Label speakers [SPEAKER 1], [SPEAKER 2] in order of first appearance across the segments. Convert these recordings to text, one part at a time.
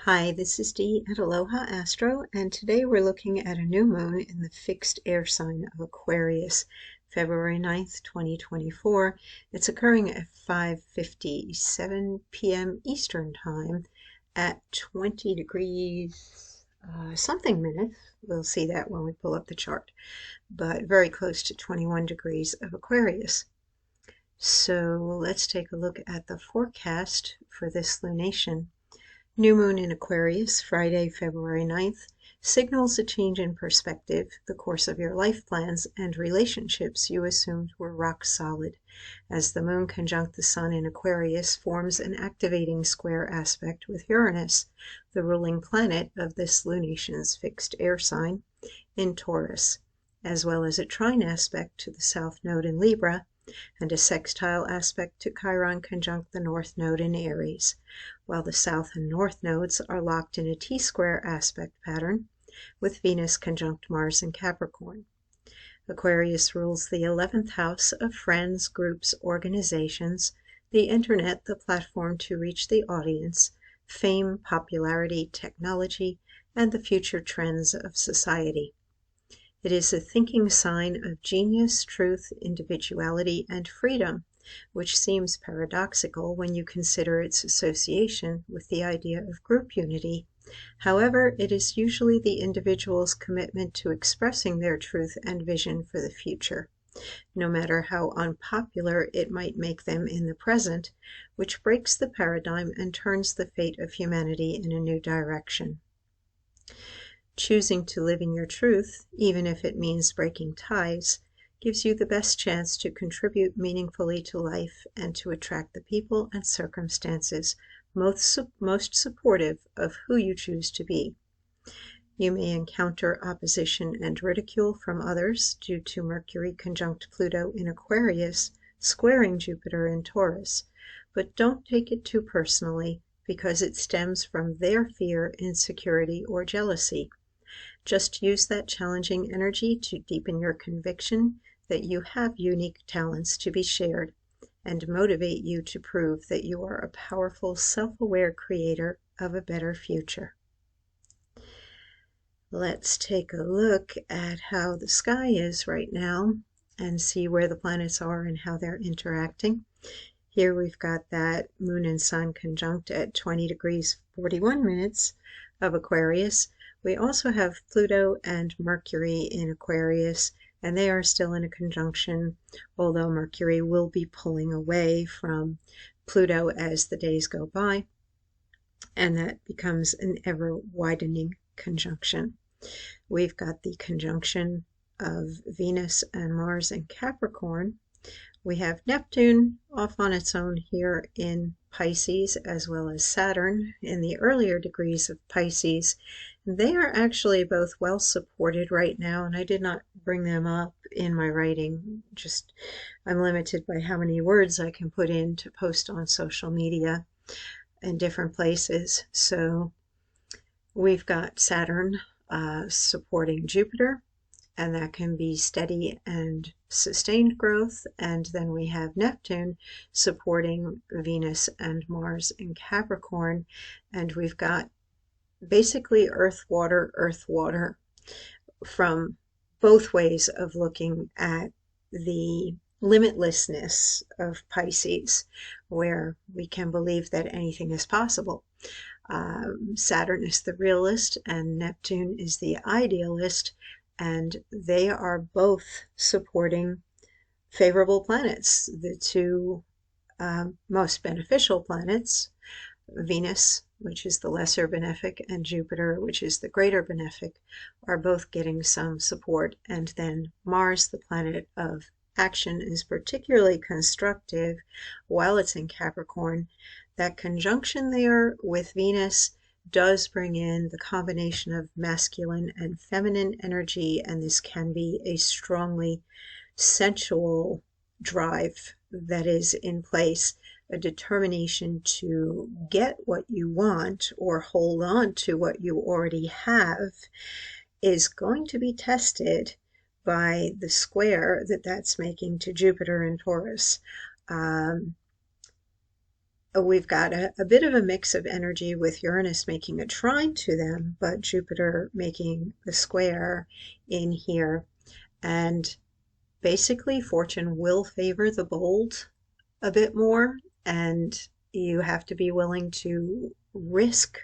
[SPEAKER 1] Hi, this is Dee at Aloha Astro, and today we're looking at a new moon in the fixed air sign of Aquarius, February 9th, 2024. It's occurring at 5:57 p.m. Eastern Time at 20 degrees something minutes. We'll see that when we pull up the chart, but very close to 21 degrees of Aquarius. So let's take a look at the forecast for this lunation. New moon in Aquarius, Friday, February 9th, signals a change in perspective, the course of your life plans and relationships you assumed were rock solid, as the moon conjunct the sun in Aquarius forms an activating square aspect with Uranus, the ruling planet of this lunation's fixed air sign, in Taurus, as well as a trine aspect to the south node in Libra, and a sextile aspect to Chiron conjunct the north node in Aries, while the south and north nodes are locked in a T-square aspect pattern, with Venus conjunct Mars in Capricorn. Aquarius rules the 11th house of friends, groups, organizations, the internet, the platform to reach the audience, fame, popularity, technology, and the future trends of society. It is a thinking sign of genius, truth, individuality, and freedom, which seems paradoxical when you consider its association with the idea of group unity. However, it is usually the individual's commitment to expressing their truth and vision for the future, no matter how unpopular it might make them in the present, which breaks the paradigm and turns the fate of humanity in a new direction. Choosing to live in your truth, even if it means breaking ties, gives you the best chance to contribute meaningfully to life and to attract the people and circumstances most supportive of who you choose to be. You may encounter opposition and ridicule from others due to Mercury conjunct Pluto in Aquarius, squaring Jupiter in Taurus, but don't take it too personally because it stems from their fear, insecurity, or jealousy. Just use that challenging energy to deepen your conviction that you have unique talents to be shared and motivate you to prove that you are a powerful, self-aware creator of a better future. Let's take a look at how the sky is right now and see where the planets are and how they're interacting. Here we've got that moon and sun conjunct at 20 degrees 41 minutes of Aquarius. We also have Pluto and Mercury in Aquarius, and they are still in a conjunction, although Mercury will be pulling away from Pluto as the days go by, and that becomes an ever-widening conjunction. We've got the conjunction of Venus and Mars in Capricorn. We have Neptune off on its own here in Pisces, as well as Saturn in the earlier degrees of Pisces. They are actually both well supported right now, and I did not bring them up in my writing. Just I'm limited by how many words I can put in to post on social media in different places. So we've got Saturn supporting Jupiter, and that can be steady and sustained growth. And then we have Neptune supporting Venus and Mars in Capricorn, and we've got basically earth, water from both ways of looking at the limitlessness of Pisces, where we can believe that anything is possible. Saturn is the realist and Neptune is the idealist, and they are both supporting favorable planets. The two most beneficial planets, Venus, which is the lesser benefic, and Jupiter, which is the greater benefic, are both getting some support. And then Mars, the planet of action, is particularly constructive while it's in Capricorn. That conjunction there with Venus does bring in the combination of masculine and feminine energy, and this can be a strongly sensual drive that is in place. A determination to get what you want or hold on to what you already have is going to be tested by the square that that's making to Jupiter in Taurus. we've got a bit of a mix of energy with Uranus making a trine to them, but Jupiter making the square in here. And basically, fortune will favor the bold a bit more, and you have to be willing to risk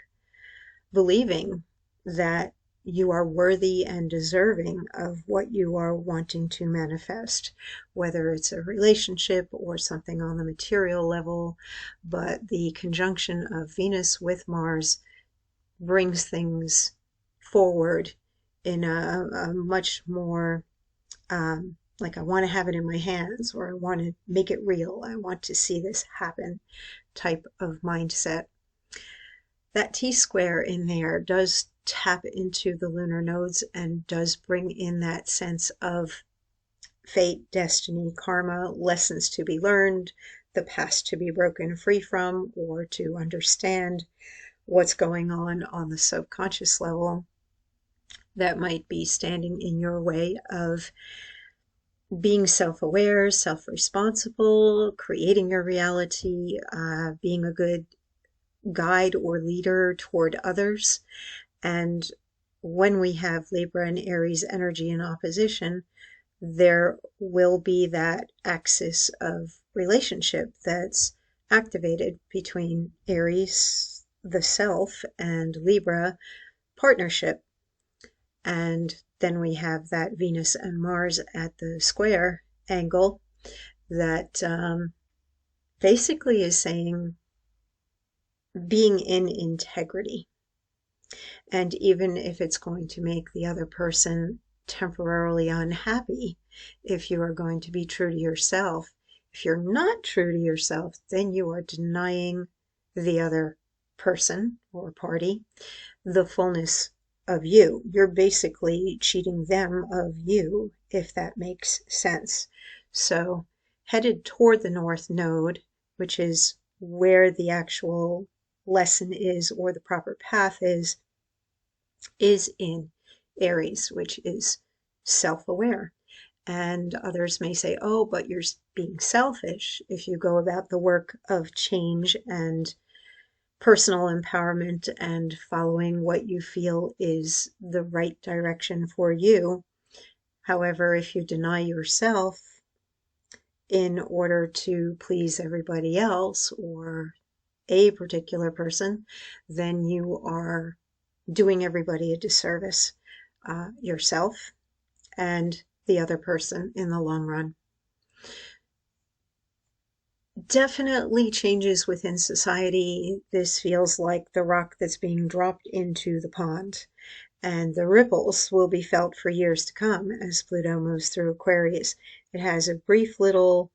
[SPEAKER 1] believing that you are worthy and deserving of what you are wanting to manifest, whether it's a relationship or something on the material level. But the conjunction of Venus with Mars brings things forward in a much more like, I want to have it in my hands, or I want to make it real, I want to see this happen type of mindset. That T-square in there does tap into the lunar nodes and does bring in that sense of fate, destiny, karma, lessons to be learned, the past to be broken free from, or to understand what's going on the subconscious level that might be standing in your way of being self-aware, self-responsible, creating your reality, being a good guide or leader toward others. And when we have Libra and Aries energy in opposition, there will be that axis of relationship that's activated between Aries, the self, and Libra, partnership. And then we have that Venus and Mars at the square angle that basically is saying being in integrity. And even if it's going to make the other person temporarily unhappy, if you are going to be true to yourself, if you're not true to yourself, then you are denying the other person or party the fullness of you. You're basically cheating them of you, if that makes sense. So headed toward the North Node, which is where the actual lesson is, or the proper path is in Aries, which is self-aware. And others may say, oh, but you're being selfish if you go about the work of change and personal empowerment and following what you feel is the right direction for you. However, if you deny yourself in order to please everybody else or a particular person, then you are doing everybody a disservice, yourself and the other person in the long run. Definitely changes within society. This feels like the rock that's being dropped into the pond, and the ripples will be felt for years to come as Pluto moves through Aquarius. It has a brief little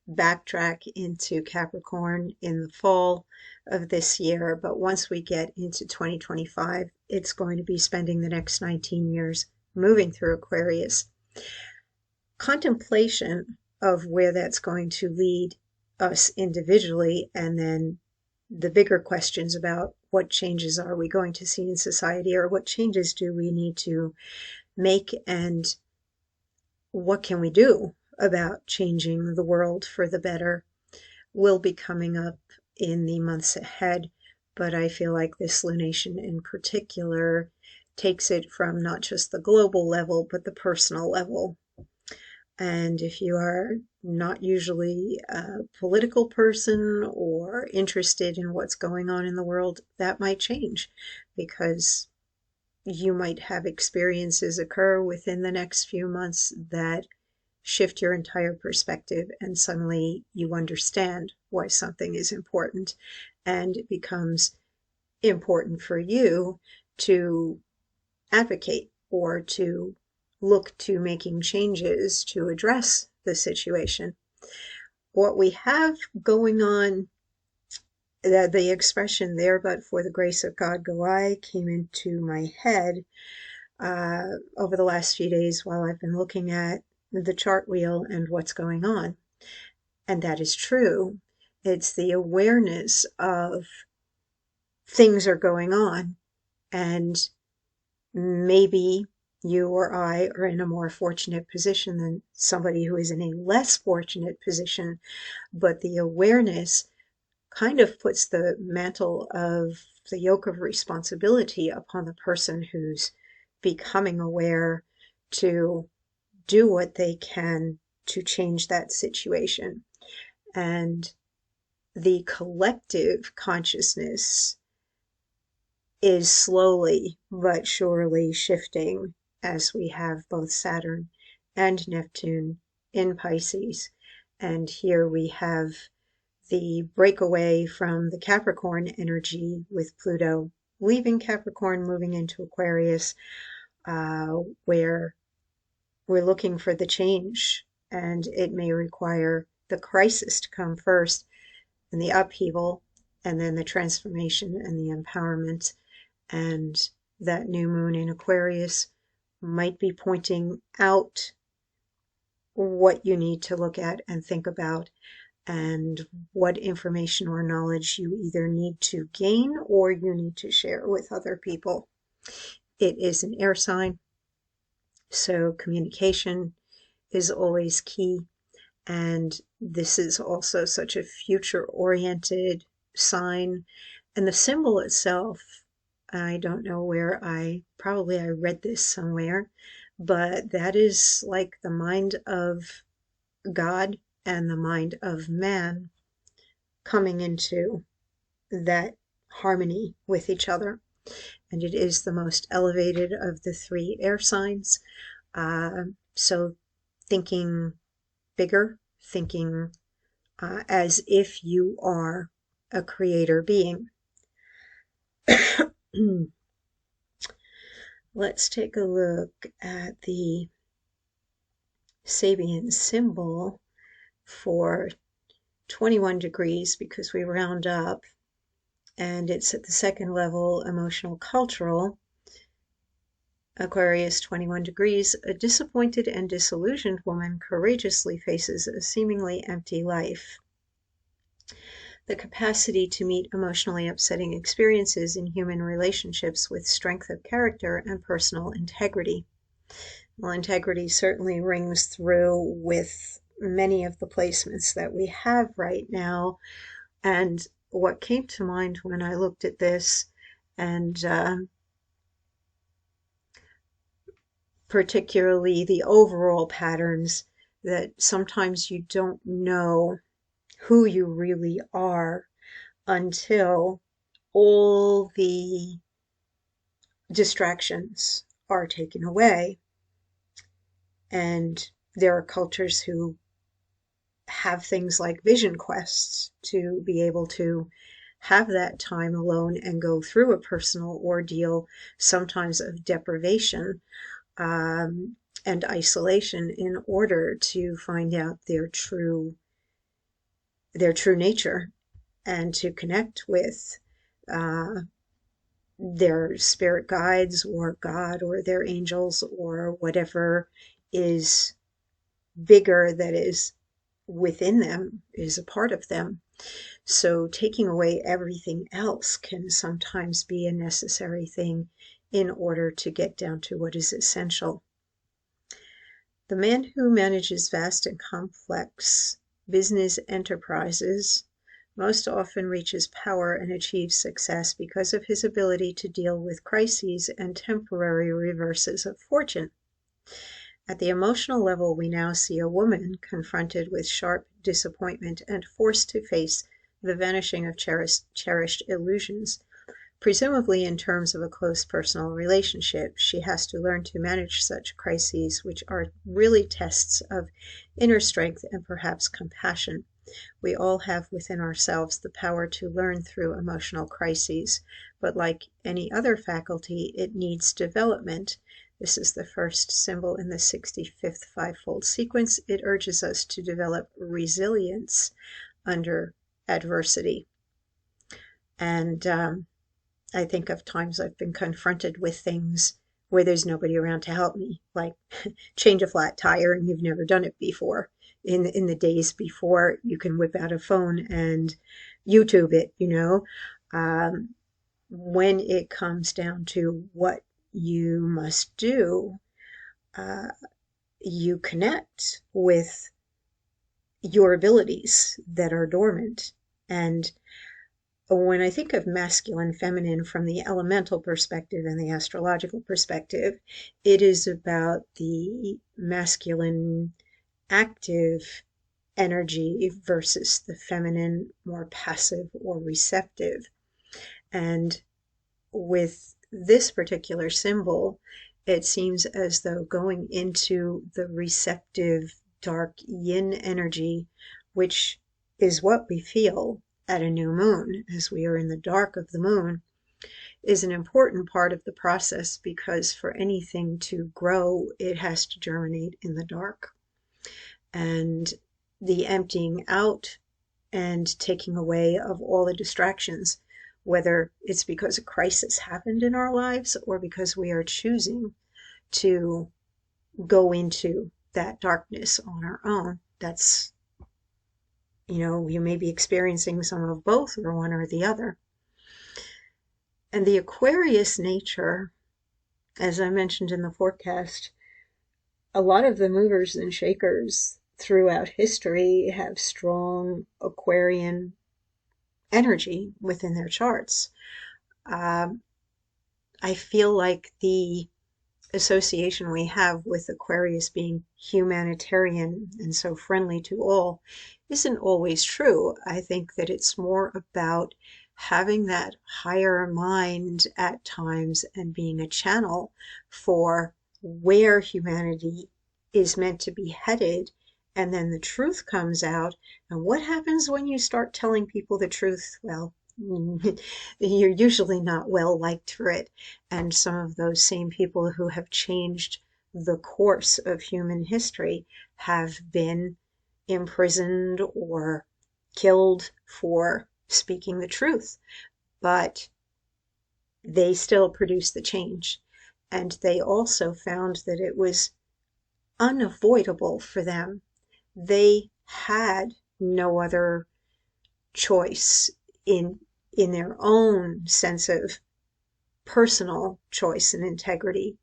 [SPEAKER 1] backtrack into Capricorn in the fall of this year, but once we get into 2025, it's going to be spending the next 19 years moving through Aquarius. Contemplation of where that's going to lead us individually, and then the bigger questions about what changes are we going to see in society, or what changes do we need to make, and what can we do about changing the world for the better, will be coming up in the months ahead. But I feel like this lunation in particular takes it from not just the global level, but the personal level. And if you are not usually a political person or interested in what's going on in the world, that might change, because you might have experiences occur within the next few months that shift your entire perspective, and suddenly you understand why something is important, and it becomes important for you to advocate or to look to making changes to address the situation. What we have going on, the expression "there but for the grace of God go I" came into my head over the last few days while I've been looking at the chart wheel and what's going on. And that is true. It's the awareness of things are going on, and maybe you or I are in a more fortunate position than somebody who is in a less fortunate position, but the awareness kind of puts the mantle of the yoke of responsibility upon the person who's becoming aware to do what they can to change that situation. And the collective consciousness is slowly but surely shifting as we have both Saturn and Neptune in Pisces. And here we have the breakaway from the Capricorn energy with Pluto leaving Capricorn, moving into Aquarius, where we're looking for the change, and it may require the crisis to come first, and the upheaval, and then the transformation and the empowerment. And that new moon in Aquarius might be pointing out what you need to look at and think about, and what information or knowledge you either need to gain or you need to share with other people. It is an air sign, so communication is always key. And this is also such a future-oriented sign. And the symbol itself, I don't know where, I read this somewhere, but that is like the mind of God and the mind of man coming into that harmony with each other. And it is the most elevated of the three air signs. So thinking bigger, thinking as if you are a creator being. Let's take a look at the Sabian symbol for 21 degrees, because we round up, and it's at the second level, emotional cultural. Aquarius 21 degrees, a disappointed and disillusioned woman courageously faces a seemingly empty life. The capacity to meet emotionally upsetting experiences in human relationships with strength of character and personal integrity. Well, integrity certainly rings through with many of the placements that we have right now. And what came to mind when I looked at this, and particularly the overall patterns, that sometimes you don't know who you really are until all the distractions are taken away. And there are cultures who have things like vision quests to be able to have that time alone and go through a personal ordeal, sometimes of deprivation and isolation, in order to find out their true nature and to connect with their spirit guides or God or their angels or whatever is bigger, that is within them, is a part of them. So taking away everything else can sometimes be a necessary thing in order to get down to what is essential. The man who manages vast and complex business enterprises most often reaches power and achieves success because of his ability to deal with crises and temporary reverses of fortune. At the emotional level, we now see a woman confronted with sharp disappointment and forced to face the vanishing of cherished illusions. Presumably in terms of a close personal relationship, she has to learn to manage such crises, which are really tests of inner strength and perhaps compassion. We all have within ourselves the power to learn through emotional crises, but like any other faculty, it needs development. This is the first symbol in the 65th fivefold sequence. It urges us to develop resilience under adversity. And I think of times I've been confronted with things where there's nobody around to help me, like change a flat tire and you've never done it before. In the days before you can whip out a phone and YouTube it, when it comes down to what you must do, you connect with your abilities that are dormant. And when I think of masculine, feminine from the elemental perspective and the astrological perspective, it is about the masculine, active energy versus the feminine, more passive or receptive. And with this particular symbol, it seems as though going into the receptive, dark yin energy, which is what we feel at a new moon, as we are in the dark of the moon, is an important part of the process, because for anything to grow, it has to germinate in the dark. And the emptying out and taking away of all the distractions, whether it's because a crisis happened in our lives or because we are choosing to go into that darkness on our own. That's, you may be experiencing some of both or one or the other. And the Aquarius nature, as I mentioned in the forecast, a lot of the movers and shakers throughout history have strong Aquarian energy within their charts. I feel like the association we have with Aquarius being humanitarian and so friendly to all isn't always true. I think that it's more about having that higher mind at times and being a channel for where humanity is meant to be headed. And then the truth comes out. And what happens when you start telling people the truth? Well, you're usually not well liked for it. And some of those same people who have changed the course of human history have been imprisoned or killed for speaking the truth. But they still produced the change. And they also found that it was unavoidable for them. They had no other choice in their own sense of personal choice and integrity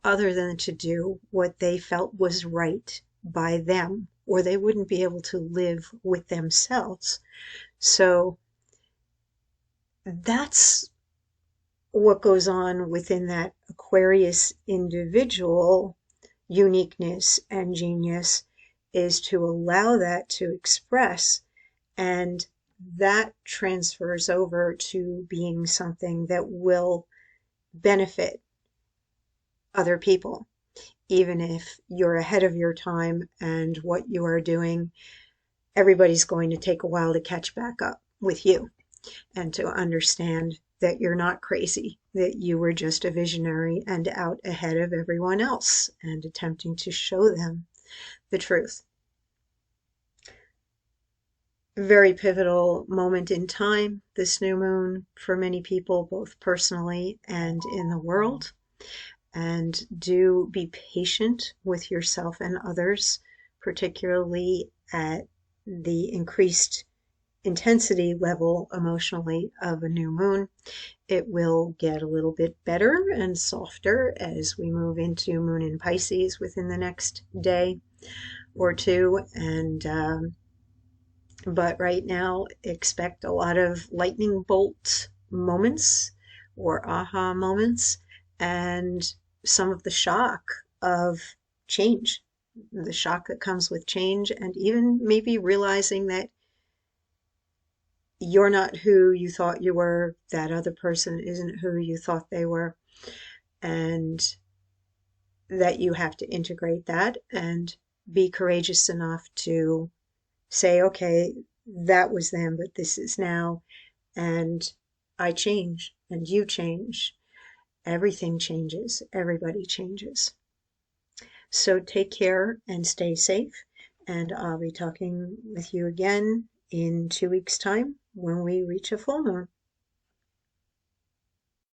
[SPEAKER 1] other than to do what they felt was right by them, or they wouldn't be able to live with themselves. So that's what goes on within that Aquarius individual uniqueness and genius, is to allow that to express, and that transfers over to being something that will benefit other people, even if you're ahead of your time and what you are doing, everybody's going to take a while to catch back up with you and to understand that you're not crazy, that you were just a visionary and out ahead of everyone else and attempting to show them the truth. Very pivotal moment in time, this new moon, for many people, both personally and in the world. And do be patient with yourself and others, particularly at the increased intensity level emotionally of a new moon. It will get a little bit better and softer as we move into moon in Pisces within the next day or two. But right now, expect a lot of lightning bolt moments or aha moments, and some of the shock of change, the shock that comes with change, and even maybe realizing that you're not who you thought you were, that other person isn't who you thought they were, and that you have to integrate that and be courageous enough to say, okay, that was then, but this is now, and I change, and you change. Everything changes. Everybody changes. So take care and stay safe, and I'll be talking with you again in 2 weeks' time when we reach a full moon.